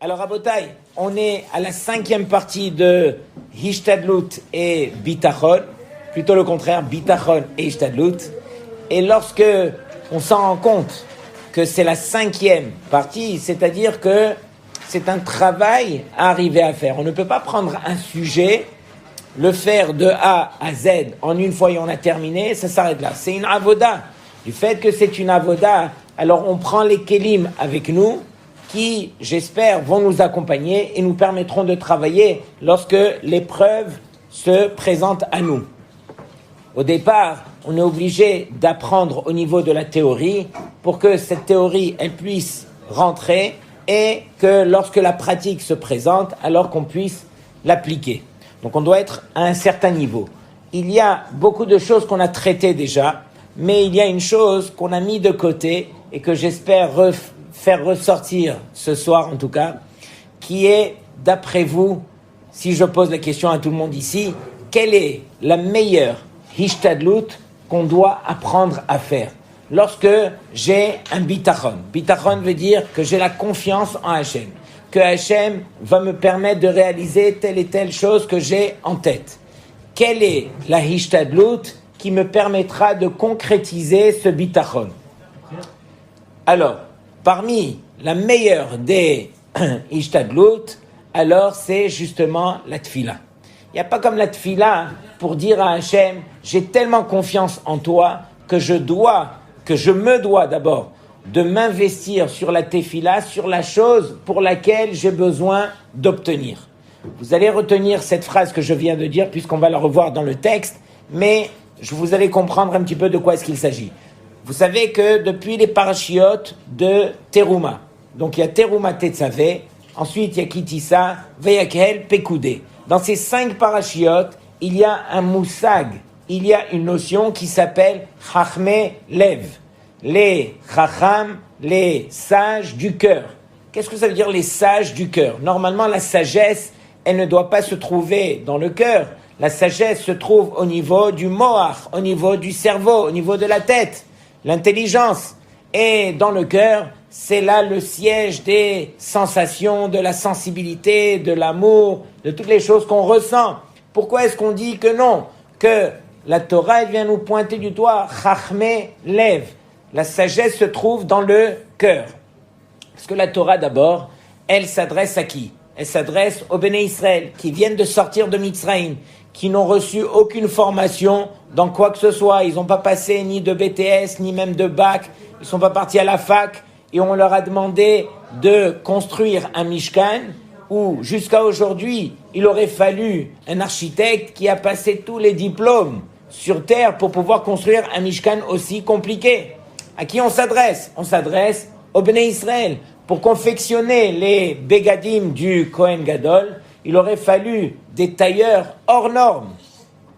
Alors, Rabotai, on est à la 5e partie de Hishtadlut et Bitachon, plutôt le contraire, Bitachon et Hishtadlut. Et lorsque on s'en rend compte que c'est la 5e partie, c'est-à-dire que c'est un travail à arriver à faire. On ne peut pas prendre un sujet, le faire de A à Z en une fois et on a terminé, ça s'arrête là. C'est une avoda. Du fait que c'est une avoda, alors on prend les kelim avec nous, qui, j'espère, vont nous accompagner et nous permettront de travailler lorsque l'épreuve se présente à nous. Au départ, on est obligé d'apprendre au niveau de la théorie pour que cette théorie, elle puisse rentrer et que lorsque la pratique se présente, alors qu'on puisse l'appliquer. Donc on doit être à un certain niveau. Il y a beaucoup de choses qu'on a traitées déjà, mais il y a une chose qu'on a mis de côté et que j'espère faire ressortir ce soir en tout cas, qui est, d'après vous, si je pose la question à tout le monde ici, quelle est la meilleure hishtadlut qu'on doit apprendre à faire lorsque j'ai un bitachon? Bitachon veut dire que j'ai la confiance en Hachem, que Hachem va me permettre de réaliser telle et telle chose que j'ai en tête. Quelle est la hishtadlut qui me permettra de concrétiser ce bitachon? Alors, parmi la meilleure des hishtadlut, alors c'est justement la tfila. Il n'y a pas comme la tfila pour dire à Hachem, j'ai tellement confiance en toi que je me dois d'abord de m'investir sur la tefila, sur la chose pour laquelle j'ai besoin d'obtenir. Vous allez retenir cette phrase que je viens de dire puisqu'on va la revoir dans le texte, mais vous allez comprendre un petit peu de quoi est-ce qu'il s'agit. Vous savez que depuis les parachiotes de Teruma, donc il y a Teruma Tetzavé, ensuite il y a Kitissa, Vayakhel, Pekoudé. Dans ces 5 parachiotes, il y a un moussag, il y a une notion qui s'appelle Chachme Lev, les Chacham, les sages du cœur. Qu'est-ce que ça veut dire les sages du cœur? Normalement, la sagesse, elle ne doit pas se trouver dans le cœur. La sagesse se trouve au niveau du moach, au niveau du cerveau, au niveau de la tête. L'intelligence. Et dans le cœur, c'est là le siège des sensations, de la sensibilité, de l'amour, de toutes les choses qu'on ressent. Pourquoi est-ce qu'on dit que non? Que la Torah, elle vient nous pointer du doigt, Chachme Lev. La sagesse se trouve dans le cœur. Parce que la Torah, d'abord, elle s'adresse à qui? Elle s'adresse aux Béné Israël, qui viennent de sortir de Mitzrayim, qui n'ont reçu aucune formation dans quoi que ce soit. Ils n'ont pas passé ni de BTS, ni même de bac. Ils ne sont pas partis à la fac. Et on leur a demandé de construire un Mishkan où, jusqu'à aujourd'hui, il aurait fallu un architecte qui a passé tous les diplômes sur Terre pour pouvoir construire un Mishkan aussi compliqué. À qui on s'adresse? On s'adresse aux Béné Israël. Pour confectionner les bégadim du Kohen Gadol, il aurait fallu des tailleurs hors normes.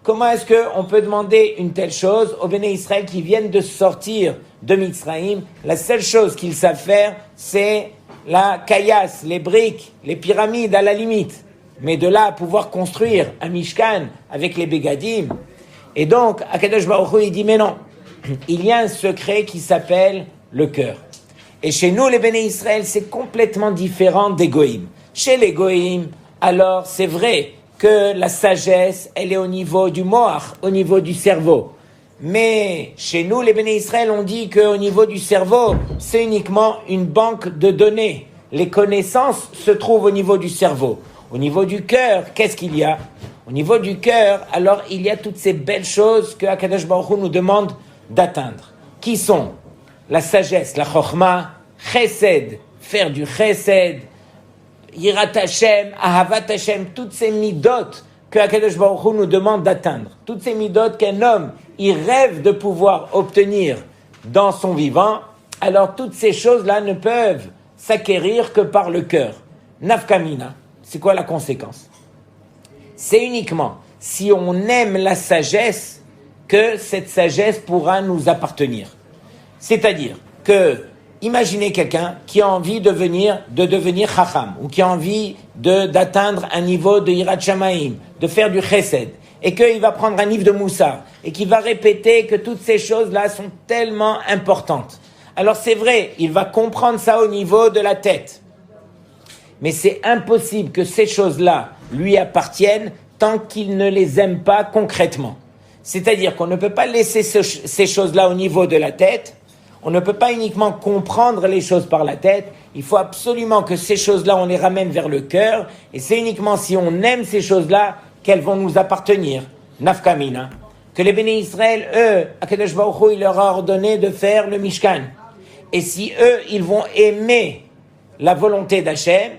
Comment est-ce qu'on peut demander une telle chose aux Béné Israël qui viennent de sortir de Mitzrayim? La seule chose qu'ils savent faire, c'est la caillasse, les briques, les pyramides à la limite. Mais de là à pouvoir construire un Mishkan avec les bégadim. Et donc, Akadosh Baruch Hu, il dit, mais non, il y a un secret qui s'appelle le cœur. Et chez nous, les Béné Israël, c'est complètement différent des Goïm. Chez les Goïm, alors c'est vrai que la sagesse, elle est au niveau du moach, au niveau du cerveau. Mais chez nous, les Béné Israël, on dit qu'au niveau du cerveau, c'est uniquement une banque de données. Les connaissances se trouvent au niveau du cerveau. Au niveau du cœur, qu'est-ce qu'il y a? Au niveau du cœur, alors il y a toutes ces belles choses que Akadosh Baruch Hu nous demande d'atteindre. Qui sont la sagesse, la chokhma, chesed, faire du chesed, yirat Hashem, ahavat Hashem, toutes ces midot que Akadosh Baruch Hu nous demande d'atteindre. Toutes ces midot qu'un homme, il rêve de pouvoir obtenir dans son vivant, alors toutes ces choses-là ne peuvent s'acquérir que par le cœur. Nafkamina, c'est quoi la conséquence? C'est uniquement si on aime la sagesse que cette sagesse pourra nous appartenir. C'est-à-dire que, imaginez quelqu'un qui a envie de devenir chacham, ou qui a envie d'atteindre un niveau de yirat shamayim, de faire du chesed, et qu'il va prendre un livre de Moussar, et qu'il va répéter que toutes ces choses-là sont tellement importantes. Alors c'est vrai, il va comprendre ça au niveau de la tête. Mais c'est impossible que ces choses-là lui appartiennent tant qu'il ne les aime pas concrètement. C'est-à-dire qu'on ne peut pas laisser ces choses-là au niveau de la tête, on ne peut pas uniquement comprendre les choses par la tête, il faut absolument que ces choses-là, on les ramène vers le cœur, et c'est uniquement si on aime ces choses-là qu'elles vont nous appartenir. Nafkamina. Que les bénis Israël, eux, Akadosh Baruch Hu, il leur a ordonné de faire le Mishkan. Et si eux, ils vont aimer la volonté d'Hachem,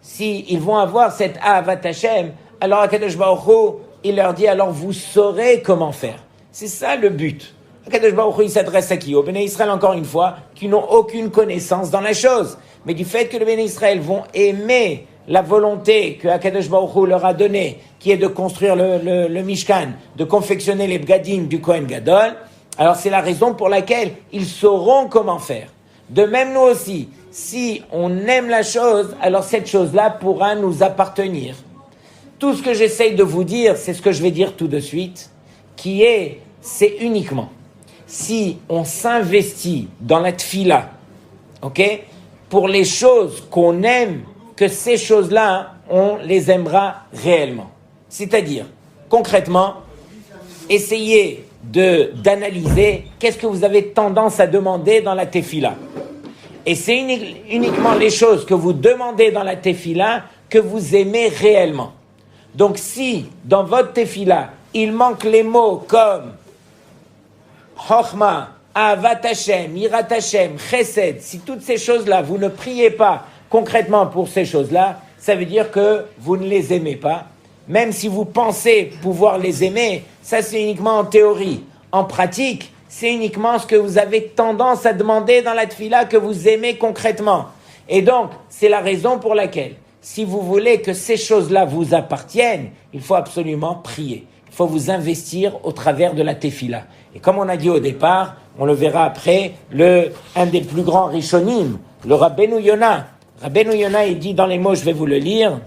si ils vont avoir cette Ahavat Hachem, alors Akadosh Baruch Hu, il leur dit, alors vous saurez comment faire. C'est ça le but. Akadosh Baruch Hu, il s'adresse à qui? Aux bénis Israël, encore une fois, qui n'ont aucune connaissance dans la chose. Mais du fait que les bénis Israël vont aimer la volonté que Akadosh Baruch Hu leur a donnée, qui est de construire le Mishkan, de confectionner les bgadim du Kohen Gadol, alors c'est la raison pour laquelle ils sauront comment faire. De même nous aussi, si on aime la chose, alors cette chose-là pourra nous appartenir. Tout ce que j'essaye de vous dire, c'est ce que je vais dire tout de suite, c'est uniquement si on s'investit dans la tfila, ok, pour les choses qu'on aime, que ces choses-là, on les aimera réellement. C'est-à-dire, concrètement, essayez d'analyser qu'est-ce que vous avez tendance à demander dans la tefila. Et c'est uniquement les choses que vous demandez dans la tefila que vous aimez réellement. Donc si, dans votre tefila, il manque les mots comme Chochma, Ahavat Hashem, Yirat Hashem, Chesed, si toutes ces choses-là, vous ne priez pas concrètement pour ces choses-là, ça veut dire que vous ne les aimez pas. Même si vous pensez pouvoir les aimer, ça c'est uniquement en théorie. En pratique, c'est uniquement ce que vous avez tendance à demander dans la tefila que vous aimez concrètement. Et donc, c'est la raison pour laquelle, si vous voulez que ces choses-là vous appartiennent, il faut absolument prier. Il faut vous investir au travers de la tefila. Et comme on a dit au départ, on le verra après, un des plus grands rishonim, le Rabbeinu Yonah. Rabbeinu Yonah, il dit dans les mots, je vais vous le lire.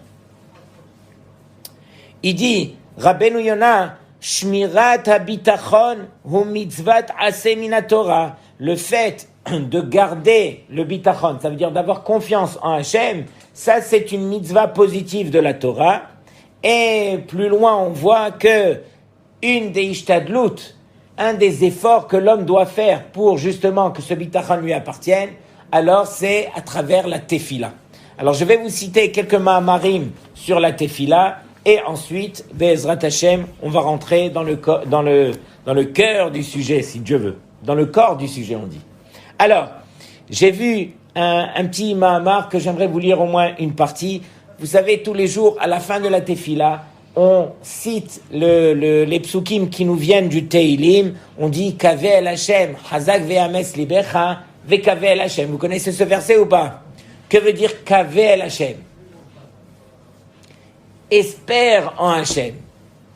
Il dit, Rabbeinu Yonah, Shmirat habitachon hu mitzvat aseh min Torah. Le fait de garder le bitachon, ça veut dire d'avoir confiance en Hachem, ça c'est une mitzvah positive de la Torah. Et plus loin, on voit que une des ishtadlut, un des efforts que l'homme doit faire pour justement que ce bitachon lui appartienne, alors c'est à travers la tefila. Alors je vais vous citer quelques ma'amarim sur la tefila, et ensuite, Be'ezrat Hashem, on va rentrer dans le cœur du sujet, si Dieu veut. Dans le corps du sujet, on dit. Alors, j'ai vu un petit ma'amar que j'aimerais vous lire au moins une partie. Vous savez, tous les jours, à la fin de la tefila, on cite les psukim qui nous viennent du Teilim. On dit, Kaveh el Hashem, Hazak ve'ames libecha, ve'kaveh el Hashem. Vous connaissez ce verset ou pas? Que veut dire Kaveh el Hashem? Espère en Hachem.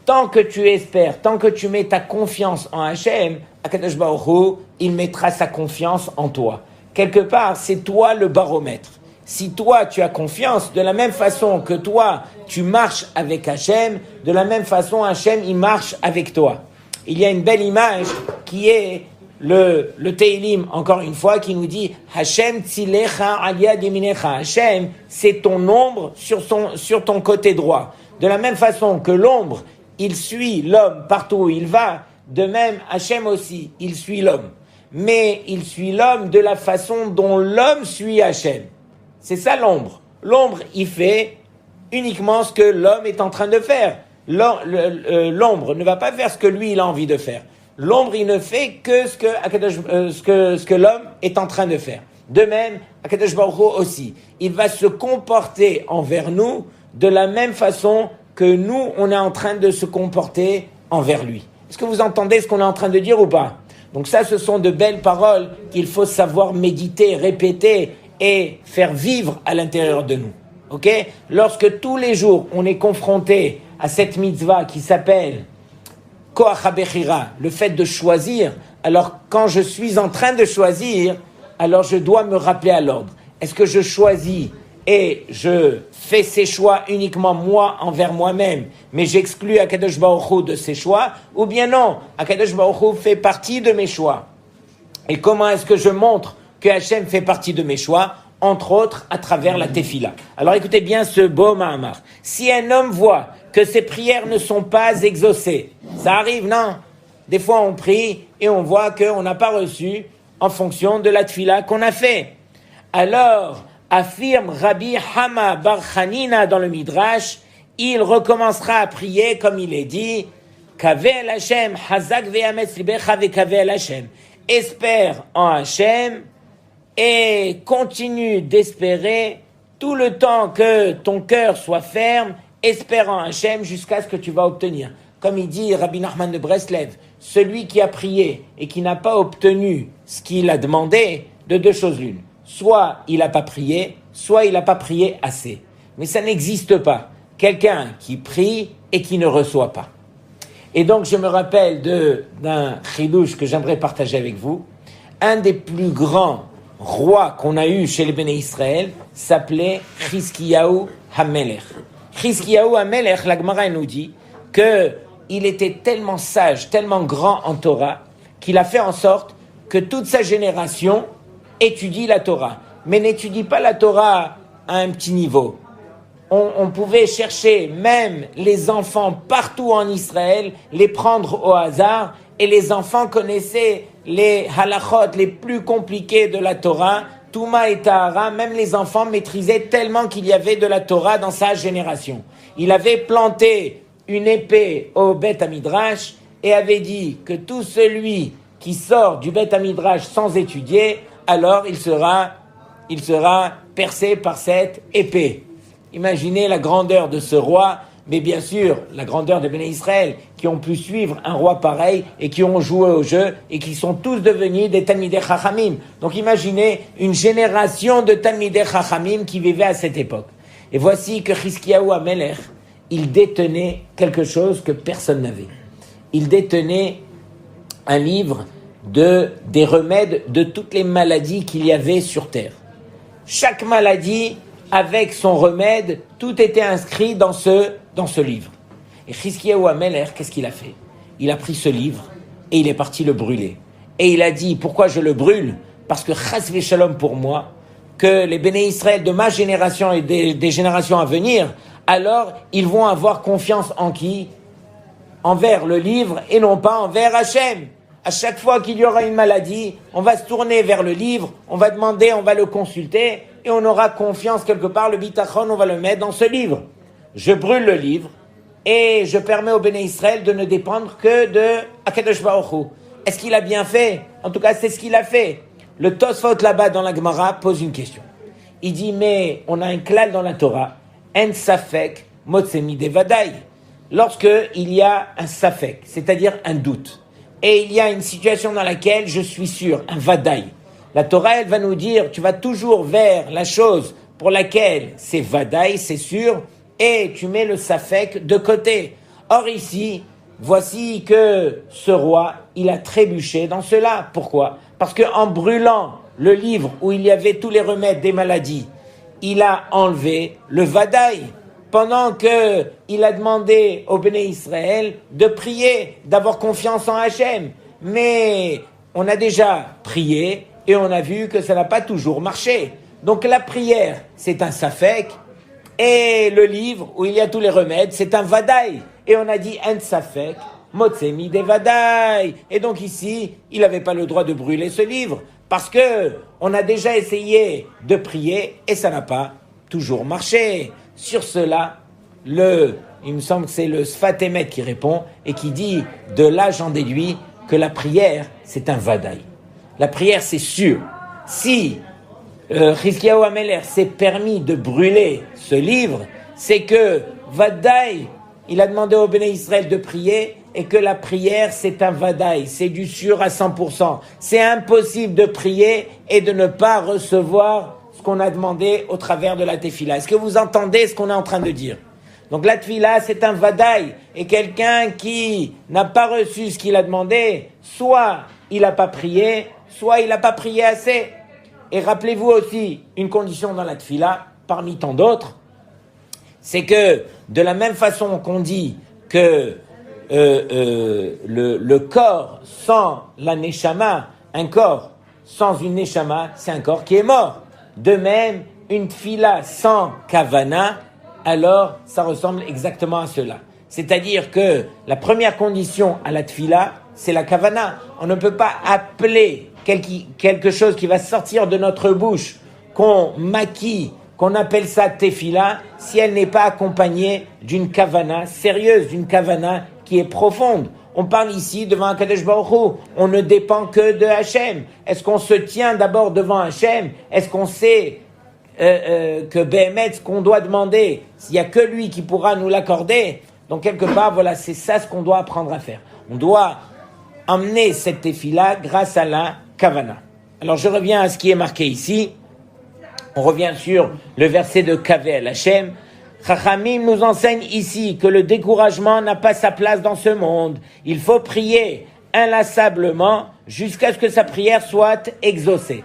Tant que tu espères, tant que tu mets ta confiance en Hachem, Akadosh Baruch Hu, il mettra sa confiance en toi. Quelque part, c'est toi le baromètre. Si toi, tu as confiance, de la même façon que toi, tu marches avec Hachem, de la même façon, Hachem, il marche avec toi. Il y a une belle image qui est le Teilim, encore une fois, qui nous dit Hachem tzilecha aliyad yeminecha. Hachem, c'est ton ombre sur ton côté droit. De la même façon que l'ombre, il suit l'homme partout où il va, de même, Hachem aussi, il suit l'homme. Mais il suit l'homme de la façon dont l'homme suit Hachem. C'est ça l'ombre. L'ombre, il fait uniquement ce que l'homme est en train de faire. L'ombre ne va pas faire ce que lui, il a envie de faire. L'ombre, il ne fait que ce que l'homme est en train de faire. De même, Akadosh Baruch Hu aussi. Il va se comporter envers nous de la même façon que nous, on est en train de se comporter envers lui. Est-ce que vous entendez ce qu'on est en train de dire ou pas? Donc ça, ce sont de belles paroles qu'il faut savoir méditer, répéter et faire vivre à l'intérieur de nous. Ok? Lorsque tous les jours, on est confronté à cette mitzvah qui s'appelle Koach HaBechira, le fait de choisir, alors quand je suis en train de choisir, alors je dois me rappeler à l'ordre. Est-ce que je choisis et je fais ces choix uniquement moi envers moi-même, mais j'exclus Akadosh Baruch Hu de ces choix, ou bien non, Akadosh Baruch Hu fait partie de mes choix. Et comment est-ce que je montre que Hachem fait partie de mes choix? entre autres à travers la tefila. Alors écoutez bien ce beau Mahamar. Si un homme voit que ses prières ne sont pas exaucées, ça arrive, non? Des fois on prie et on voit qu'on n'a pas reçu en fonction de la tefila qu'on a fait. Alors, affirme Rabbi Hama Bar Chanina dans le Midrash, il recommencera à prier comme il est dit, Kavel Hashem, Hazak ve'ametz libecha ve'kavel Hashem. Espère en Hashem et continue d'espérer tout le temps que ton cœur soit ferme, espère en Hashem jusqu'à ce que tu vas obtenir. Comme il dit Rabbi Nachman de Breslev, celui qui a prié et qui n'a pas obtenu ce qu'il a demandé, de deux choses l'une. Soit il n'a pas prié, soit il n'a pas prié assez. Mais ça n'existe pas. Quelqu'un qui prie et qui ne reçoit pas. Et donc je me rappelle d'un chidouche que j'aimerais partager avec vous. Un des plus grands rois qu'on a eu chez les Béné Israël s'appelait Chizkiyahu HaMelech. Chizkiyahu HaMelech, la Gemara nous dit qu'il était tellement sage, tellement grand en Torah, qu'il a fait en sorte que toute sa génération étudie la Torah. Mais n'étudie pas la Torah à un petit niveau. On pouvait chercher même les enfants partout en Israël, les prendre au hasard, et les enfants connaissaient les halachot les plus compliqués de la Torah, Touma et Tahara, même les enfants maîtrisaient tellement qu'il y avait de la Torah dans sa génération. Il avait planté une épée au Beth Amidrash et avait dit que tout celui qui sort du Beth Amidrash sans étudier, alors il sera percé par cette épée. Imaginez la grandeur de ce roi, mais bien sûr, la grandeur des Béné Israël, qui ont pu suivre un roi pareil et qui ont joué au jeu et qui sont tous devenus des Talmidei Chachamim. Donc imaginez une génération de Talmidei Chachamim qui vivaient à cette époque. Et voici que Chizkiyahu HaMelech, il détenait quelque chose que personne n'avait. Il détenait un livre des remèdes de toutes les maladies qu'il y avait sur terre. Chaque maladie, avec son remède, tout était inscrit dans ce livre. Et Chizkiyahu HaMelech, qu'est-ce qu'il a fait? Il a pris ce livre et il est parti le brûler. Et il a dit, pourquoi je le brûle? Parce que chas v'shalom pour moi, que les Béné Israël de ma génération et des générations à venir, alors ils vont avoir confiance en qui? Envers le livre et non pas envers Hachem. À chaque fois qu'il y aura une maladie, on va se tourner vers le livre, on va demander, on va le consulter, et on aura confiance quelque part, le bitachon, on va le mettre dans ce livre. Je brûle le livre, et je permets au Béné Israël de ne dépendre que de Akadosh Baruch Hu. Est-ce qu'il a bien fait? En tout cas, c'est ce qu'il a fait. Le Tosfot là-bas dans la Gemara pose une question. Il dit, mais on a un klal dans la Torah, en safek motsemi devadai. Lorsque il y a un safek, c'est-à-dire un doute, et il y a une situation dans laquelle je suis sûr, un vadaï. La Torah, elle va nous dire, tu vas toujours vers la chose pour laquelle c'est vadaï, c'est sûr, et tu mets le safek de côté. Or ici, voici que ce roi, il a trébuché dans cela. Pourquoi? Parce qu'en brûlant le livre où il y avait tous les remèdes des maladies, il a enlevé le vadaï. Pendant qu'il a demandé au Béné Israël de prier, d'avoir confiance en Hachem. Mais on a déjà prié et on a vu que ça n'a pas toujours marché. Donc la prière, c'est un safek, et le livre où il y a tous les remèdes, c'est un vadaï. Et on a dit un safek, motsemi de vadaï. Et donc ici, il n'avait pas le droit de brûler ce livre, parce que on a déjà essayé de prier et ça n'a pas toujours marché. Sur cela, il me semble que c'est le Sfat Emet qui répond et qui dit, de là j'en déduis que la prière, c'est un vadaï. La prière, c'est sûr. Si Chizkiyahu HaMelech s'est permis de brûler ce livre, c'est que vadaï, il a demandé au Béné Israël de prier et que la prière, c'est un vadaï, c'est du sûr à 100%. C'est impossible de prier et de ne pas recevoir ce qu'on a demandé au travers de la tefila. Est-ce que vous entendez ce qu'on est en train de dire? Donc la tefila, c'est un vadaï. Et quelqu'un qui n'a pas reçu ce qu'il a demandé, soit il n'a pas prié, soit il n'a pas prié assez. Et rappelez-vous aussi, une condition dans la tefila, parmi tant d'autres, c'est que de la même façon qu'on dit que le corps sans la neshama, un corps sans une neshama, c'est un corps qui est mort. De même, une tefila sans kavana, alors ça ressemble exactement à cela. C'est-à-dire que la première condition à la tefila, c'est la kavana. On ne peut pas appeler quelque chose qui va sortir de notre bouche, qu'on maquille, qu'on appelle ça tefila, si elle n'est pas accompagnée d'une kavana sérieuse, d'une kavana qui est profonde. On parle ici devant Akadosh Baruch Hu. On ne dépend que de Hachem. Est-ce qu'on se tient d'abord devant Hachem? Est-ce qu'on sait que Béhémet, ce qu'on doit demander, s'il n'y a que lui qui pourra nous l'accorder? Donc quelque part, voilà, c'est ça ce qu'on doit apprendre à faire. On doit emmener cette tefila grâce à la kavana. Alors je reviens à ce qui est marqué ici. On revient sur le verset de Kavel Hachem. Chachamim nous enseigne ici que le découragement n'a pas sa place dans ce monde. Il faut prier inlassablement jusqu'à ce que sa prière soit exaucée.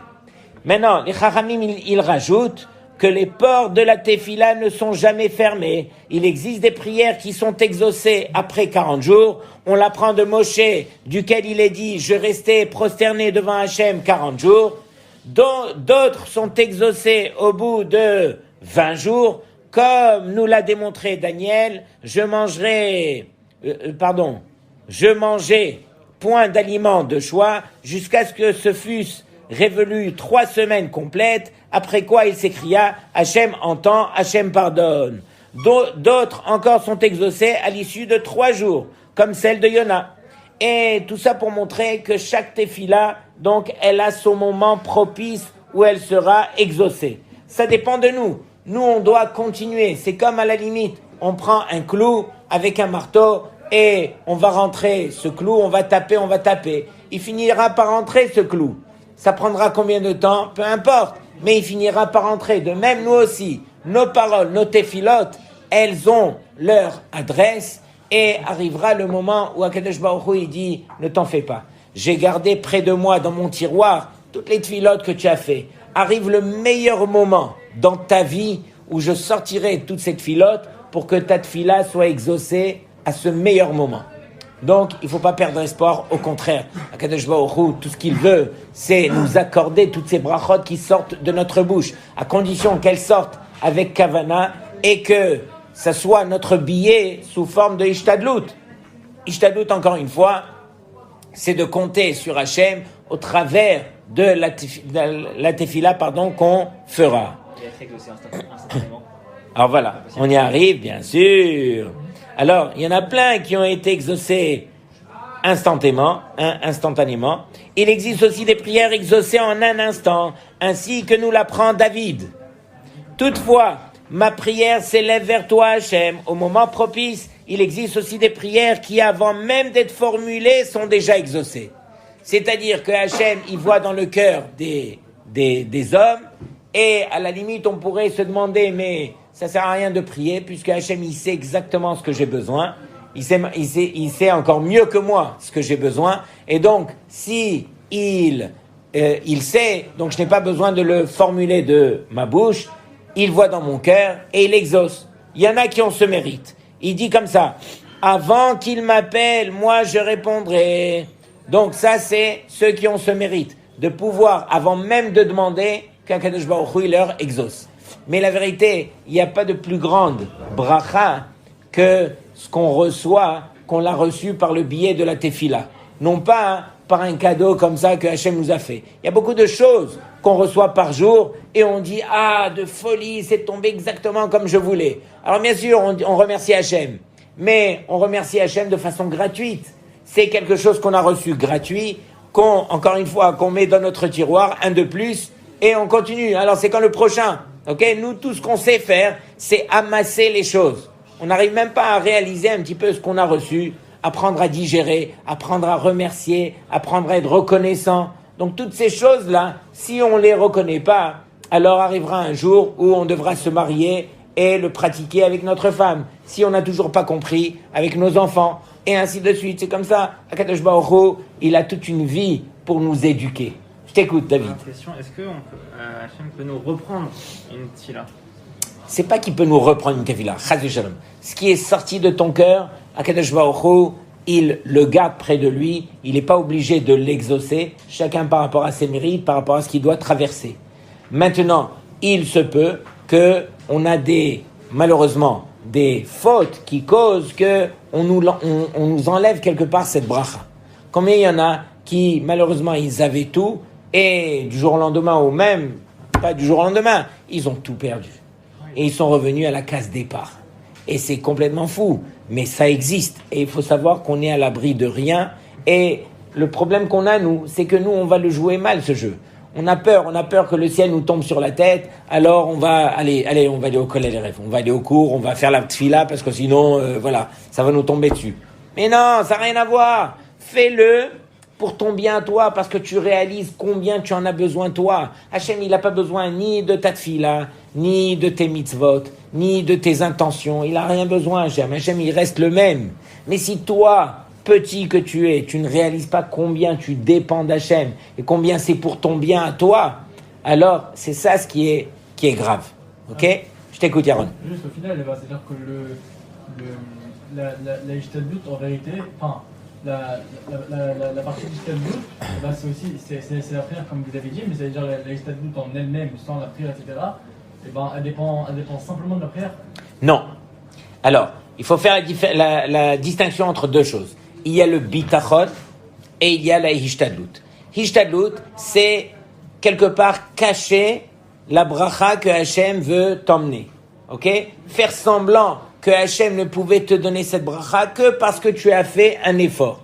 Maintenant, les Chachamim, ils rajoutent que les portes de la tefila ne sont jamais fermées. Il existe des prières qui sont exaucées après 40 jours. On l'apprend de Moshe, duquel il est dit « Je restais prosterné devant Hachem 40 jours ». D'autres sont exaucés au bout de 20 jours. Comme nous l'a démontré Daniel, je mangeais point d'aliments de choix jusqu'à ce que ce fût révolu 3 semaines complètes, après quoi il s'écria « Hachem entend, Hachem pardonne ». D'autres encore sont exaucés à l'issue de 3 jours, comme celle de Yona. Et tout ça pour montrer que chaque tefila, donc, elle a son moment propice où elle sera exaucée. Ça dépend de nous. Nous, on doit continuer. C'est comme à la limite, on prend un clou avec un marteau et on va rentrer ce clou, on va taper. Il finira par rentrer ce clou. Ça prendra combien de temps? Peu importe. Mais il finira par rentrer. De même, nous aussi, nos paroles, nos téfilotes, elles ont leur adresse et arrivera le moment où Akadosh Baruch Hu, il dit, ne t'en fais pas. J'ai gardé près de moi, dans mon tiroir, toutes les téfilotes que tu as fait. Arrive le meilleur moment dans ta vie où je sortirai toute cette téfilote pour que ta tefila soit exaucée à ce meilleur moment. Donc, il ne faut pas perdre espoir. Au contraire, Akadosh Baruch Hu, tout ce qu'il veut, c'est nous accorder toutes ces brachot qui sortent de notre bouche, à condition qu'elles sortent avec kavana et que ça soit notre billet sous forme de ishtadlut. Ishtadlut, encore une fois, c'est de compter sur Hachem au travers de la tefila qu'on fera. Alors voilà, on y arrive, bien sûr. Alors, il y en a plein qui ont été exaucés instantanément. Il existe aussi des prières exaucées en un instant, ainsi que nous l'apprend David. Toutefois, ma prière s'élève vers toi, Hachem. Au moment propice, il existe aussi des prières qui, avant même d'être formulées, sont déjà exaucées. C'est-à-dire que Hachem, il voit dans le cœur des hommes, et à la limite, on pourrait se demander, mais ça sert à rien de prier, puisque Hachem, il sait exactement ce que j'ai besoin. Il sait encore mieux que moi ce que j'ai besoin. Et donc, si il sait, donc je n'ai pas besoin de le formuler de ma bouche, il voit dans mon cœur et il exauce. Il y en a qui ont ce mérite. Il dit comme ça, avant qu'il m'appelle, moi je répondrai. Donc ça, c'est ceux qui ont ce mérite, de pouvoir, avant même de demander, qu'Akadosh Baruch Hu leur exauce. Mais la vérité, il n'y a pas de plus grande bracha que ce qu'on reçoit, qu'on l'a reçu par le biais de la tefila. Non pas par un cadeau comme ça que Hachem nous a fait. Il y a beaucoup de choses qu'on reçoit par jour et on dit « Ah, de folie, c'est tombé exactement comme je voulais ». Alors bien sûr, on remercie Hachem, mais on remercie Hachem de façon gratuite. C'est quelque chose qu'on a reçu gratuit, encore une fois, qu'on met dans notre tiroir, un de plus, et on continue. Alors c'est quand le prochain. Okay, nous, tout ce qu'on sait faire, c'est amasser les choses. On n'arrive même pas à réaliser un petit peu ce qu'on a reçu, apprendre à digérer, apprendre à remercier, apprendre à être reconnaissant. Donc toutes ces choses-là, si on ne les reconnaît pas, alors arrivera un jour où on devra se marier et le pratiquer avec notre femme. Si on n'a toujours pas compris, avec nos enfants, et ainsi de suite. C'est comme ça. Akadosh Baruch Hu, il a toute une vie pour nous éduquer. Je t'écoute, David. Est-ce que Hachem peut nous reprendre une tefila? C'est pas qu'il peut nous reprendre une tefila. Chas v'shalom. Ce qui est sorti de ton cœur, Akadosh Baruch Hu, il le garde près de lui. Il n'est pas obligé de l'exaucer. Chacun par rapport à ses mérites, par rapport à ce qu'il doit traverser. Maintenant, il se peut qu'on a malheureusement, des fautes qui causent qu'on nous enlève quelque part cette bracha. Combien il y en a qui, malheureusement, ils avaient tout, et du jour au lendemain, ou même, pas du jour au lendemain, ils ont tout perdu. Et ils sont revenus à la case départ. Et c'est complètement fou, mais ça existe. Et il faut savoir qu'on est à l'abri de rien. Et le problème qu'on a, nous, c'est que nous, on va le jouer mal, ce jeu. On a peur que le ciel nous tombe sur la tête, alors on va aller au collège, on va aller au cours, on va faire la tfila, parce que sinon, ça va nous tomber dessus. Mais non, ça n'a rien à voir. Fais-le pour ton bien, toi, parce que tu réalises combien tu en as besoin, toi. Hachem, il n'a pas besoin ni de ta tfila, ni de tes mitzvot, ni de tes intentions. Il n'a rien besoin, Hachem. Hachem, il reste le même. Mais si toi, petit que tu es, tu ne réalises pas combien tu dépends d'Hachem et combien c'est pour ton bien à toi, alors c'est ça ce qui est grave. Ok? Je t'écoute, Yaron. Juste au final, c'est-à-dire que la Ishtadlut, en vérité, enfin, la partie d'Ishtadlut, c'est aussi, c'est la prière comme vous avez dit, mais c'est-à-dire la Ishtadlut en elle-même, sans la prière, etc., elle dépend simplement de la prière. Non. Alors, il faut faire la distinction entre deux choses. Il y a le bitachon et il y a la hishtadlut. Hishtadlut, c'est quelque part cacher la bracha que Hachem veut t'emmener. Ok? Faire semblant que Hachem ne pouvait te donner cette bracha que parce que tu as fait un effort.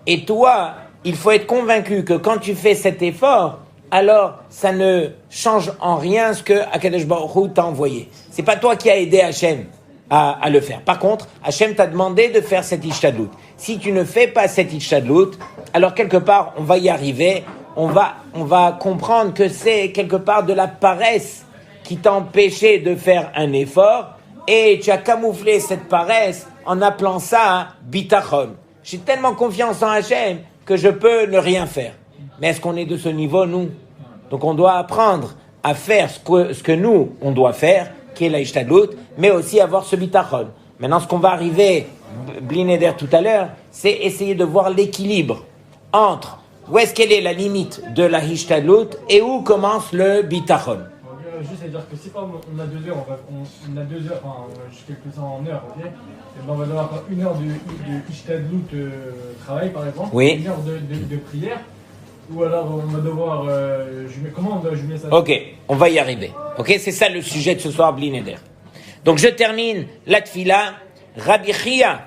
Et toi, il faut être convaincu que quand tu fais cet effort, alors ça ne change en rien ce que Akadosh Baruch Hu t'a envoyé. C'est pas toi qui as aidé Hachem à le faire. Par contre, Hachem t'a demandé de faire cette ishtadlut. Si tu ne fais pas cette ishtadlut, alors quelque part, on va y arriver, on va comprendre que c'est quelque part de la paresse qui t'a empêché de faire un effort, et tu as camouflé cette paresse en appelant ça bitachon. J'ai tellement confiance en Hachem que je peux ne rien faire. Mais est-ce qu'on est de ce niveau, nous? Donc on doit apprendre à faire ce que nous, on doit faire, qui est la ishtadlut, mais aussi avoir ce bitachon. Maintenant, ce qu'on va arriver, Blinéder tout à l'heure, c'est essayer de voir l'équilibre entre où est-ce qu'elle est la limite de la ishtadlut et où commence le bitachon. Juste à dire que si par exemple on a 2 heures, on a 2 heures, enfin je calcule ça en heures, ok, et ben on va devoir faire 1 heure de ishtadlut travail par exemple, oui. 1 heure de prière, ou alors on va devoir, comment on doit jumeler ça? Ok, on va y arriver. Ok, c'est ça le sujet de ce soir, Blinéder. Donc je termine la tfila. Rabbi Chia,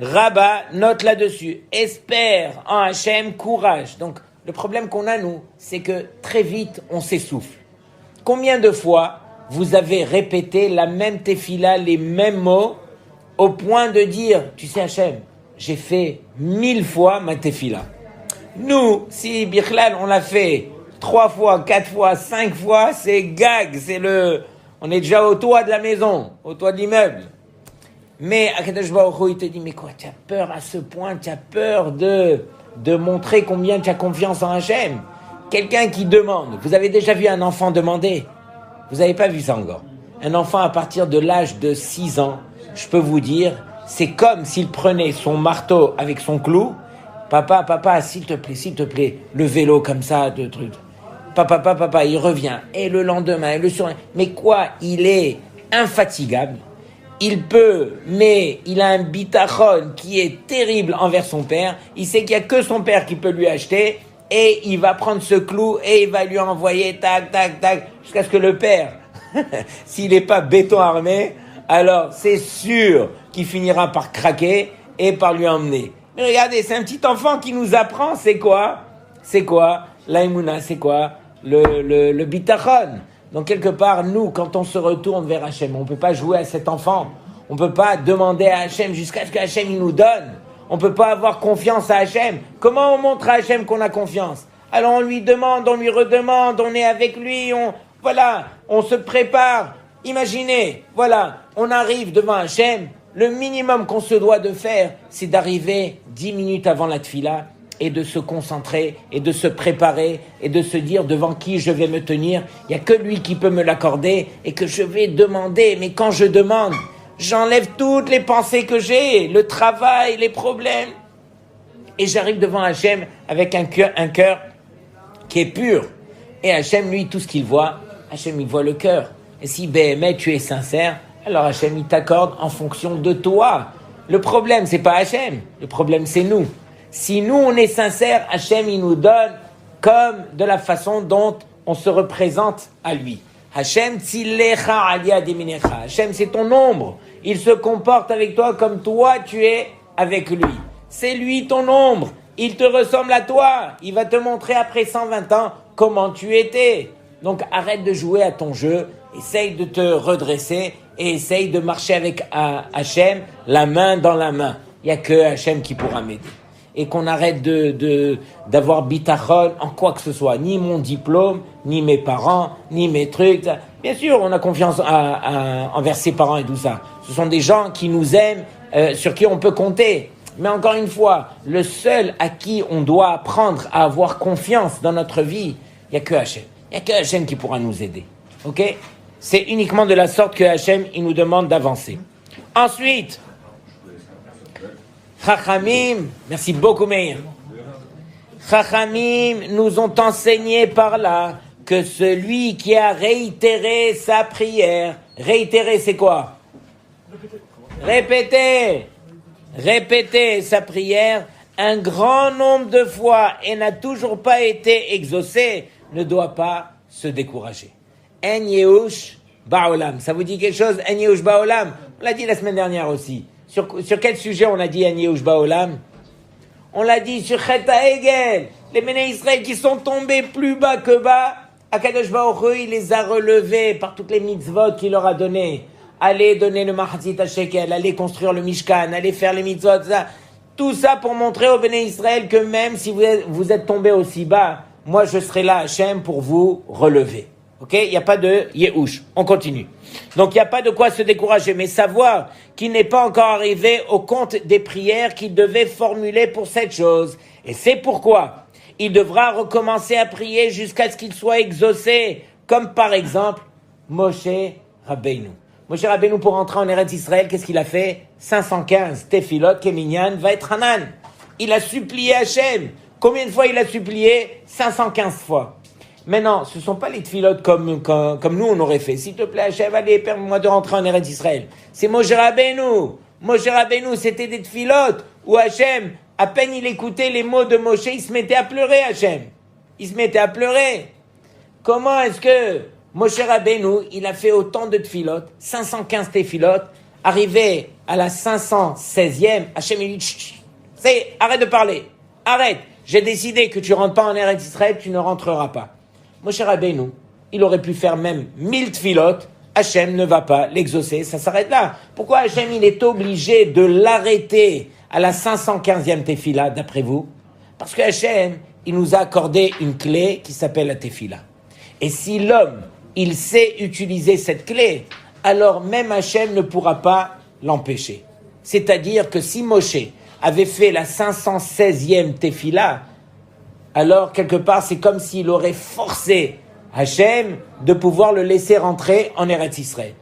Rabba, note là-dessus. Espère en Hachem, courage. Donc le problème qu'on a, nous, c'est que très vite, on s'essouffle. Combien de fois vous avez répété la même tefila, les mêmes mots, au point de dire, tu sais Hachem, j'ai fait 1000 fois ma tefila. Nous, si Bichlal, on l'a fait 3 fois, 4 fois, 5 fois, c'est gag, on est déjà au toit de la maison, au toit de l'immeuble. Mais Akadosh Baruch Hu, il te dit, mais quoi, tu as peur à ce point, tu as peur de montrer combien tu as confiance en Hachem. Quelqu'un qui demande, vous avez déjà vu un enfant demander? Vous n'avez pas vu ça encore. Un enfant à partir de l'âge de 6 ans, je peux vous dire, c'est comme s'il prenait son marteau avec son clou. Papa, s'il te plaît, le vélo comme ça, de trucs. Papa, il revient. Et le lendemain, le surlendemain. Mais quoi, il est infatigable. Mais il a un bitachon qui est terrible envers son père. Il sait qu'il n'y a que son père qui peut lui acheter. Et il va prendre ce clou et il va lui envoyer tac, jusqu'à ce que le père, s'il n'est pas béton armé, alors c'est sûr qu'il finira par craquer et par lui emmener. Mais regardez, c'est un petit enfant qui nous apprend, c'est quoi l'aïmouna, c'est quoi le bitachon. Donc quelque part, nous, quand on se retourne vers Hachem, on ne peut pas jouer à cet enfant. On ne peut pas demander à Hachem jusqu'à ce que Hachem il nous donne. On ne peut pas avoir confiance à Hachem. Comment on montre à Hachem qu'on a confiance? Alors on lui demande, on lui redemande, on est avec lui, on se prépare. Imaginez, on arrive devant Hachem. Le minimum qu'on se doit de faire, c'est d'arriver 10 minutes avant la tfila et de se concentrer et de se préparer et de se dire devant qui je vais me tenir. Il n'y a que lui qui peut me l'accorder et que je vais demander. Mais quand je demande, j'enlève toutes les pensées que j'ai, le travail, les problèmes. Et j'arrive devant Hachem avec un cœur qui est pur. Et Hachem, lui, tout ce qu'il voit, Hachem, il voit le cœur. Et si BMA, tu es sincère, alors Hachem, il t'accorde en fonction de toi. Le problème, c'est pas Hachem. Le problème, c'est nous. Si nous, on est sincère, Hachem, il nous donne comme de la façon dont on se représente à lui. Hachem, tzilecha alia diminecha. Hachem, c'est ton ombre. Il se comporte avec toi comme toi, tu es avec lui. C'est lui ton ombre. Il te ressemble à toi. Il va te montrer après 120 ans comment tu étais. Donc arrête de jouer à ton jeu. Essaye de te redresser et essaye de marcher avec Hachem, la main dans la main. Il n'y a que Hachem qui pourra m'aider. Et qu'on arrête d'avoir bitachon en quoi que ce soit. Ni mon diplôme, ni mes parents, ni mes trucs. Bien sûr, on a confiance envers ses parents et tout ça. Ce sont des gens qui nous aiment, sur qui on peut compter. Mais encore une fois, le seul à qui on doit apprendre à avoir confiance dans notre vie, il n'y a que Hachem. Il n'y a que Hachem qui pourra nous aider. Ok? C'est uniquement de la sorte que Hachem, il nous demande d'avancer. Ensuite, Chachamim, merci beaucoup Meir. Chachamim nous ont enseigné par là que celui qui a réitéré sa prière, réitérer c'est quoi? Répéter sa prière un grand nombre de fois et n'a toujours pas été exaucé, ne doit pas se décourager. En Yehush Baolam, ça vous dit quelque chose? En Yehush Baolam, on l'a dit la semaine dernière aussi. Sur quel sujet on a dit En Yehush Baolam? On l'a dit sur Chet HaEgel, les Béné Israël qui sont tombés plus bas que bas, Akadosh Baruch Hu, il les a relevés par toutes les mitzvot qu'il leur a données. Allez donner le Mahatzit HaShekel, allez construire le Mishkan, allez faire les mitzvot, tout ça pour montrer aux Béné Israël que même si vous êtes tombés aussi bas, moi je serai là, Hachem, pour vous relever. Ok? Il n'y a pas de Yehush. On continue. Donc il n'y a pas de quoi se décourager, mais savoir qu'il n'est pas encore arrivé au compte des prières qu'il devait formuler pour cette chose. Et c'est pourquoi il devra recommencer à prier jusqu'à ce qu'il soit exaucé, comme par exemple Moshe Rabbeinu. Moshe Rabbeinu, pour entrer en Eretz Israël, qu'est-ce qu'il a fait? 515 Tefilot, Keminyan, Vaetranan. Il a supplié Hachem. Combien de fois il a supplié? 515 fois. Maintenant, ce ne sont pas les tefilot comme nous on aurait fait. S'il te plaît, Hachem, allez, permets-moi de rentrer en Eretz Israël. C'est Moshe Rabbeinu. Moshe Rabbeinu, c'était des tefilot où Hachem, à peine il écoutait les mots de Moshe, il se mettait à pleurer, Hachem. Il se mettait à pleurer. Comment est-ce que Moshe Rabbeinu, il a fait autant de tefilot, 515 tefilot, arrivé à la 516e, Hachem, il dit, arrête de parler. Arrête. J'ai décidé que tu ne rentres pas en Eretz Israël, tu ne rentreras pas. Moshe Rabbeinu, il aurait pu faire même 1000 tefilot, Hachem ne va pas l'exaucer, ça s'arrête là. Pourquoi Hachem, il est obligé de l'arrêter à la 515e tefila, d'après vous? Parce que Hachem, il nous a accordé une clé qui s'appelle la tefila. Et si l'homme, il sait utiliser cette clé, alors même Hachem ne pourra pas l'empêcher. C'est-à-dire que si Moshe avait fait la 516e tefila, alors quelque part c'est comme s'il aurait forcé Hachem de pouvoir le laisser rentrer en Eretz Israël.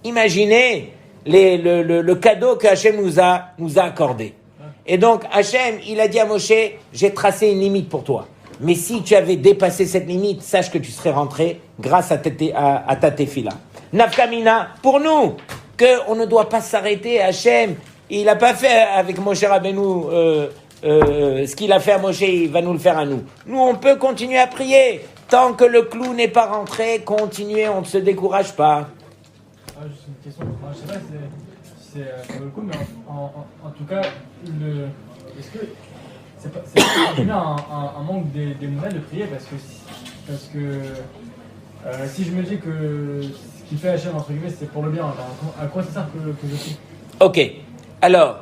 Imaginez le cadeau que Hachem nous a accordé. Et donc Hachem, il a dit à Moshe, j'ai tracé une limite pour toi. Mais si tu avais dépassé cette limite, sache que tu serais rentré grâce à ta tefila. Nafkamina, pour nous, qu'on ne doit pas s'arrêter, Hachem, il n'a pas fait avec Moshe Rabbeinu ce qu'il a fait à Moshe, il va nous le faire à nous. Nous, on peut continuer à prier. Tant que le clou n'est pas rentré, continuez, on ne se décourage pas. Juste une question, je sais pas si c'est le coup, mais en tout cas, est-ce que c'est pas un manque des moyens de prier parce que si je me dis que ce qu'il fait Hachem, entre guillemets, c'est pour le bien, à quoi ça sert que je prie? Ok, alors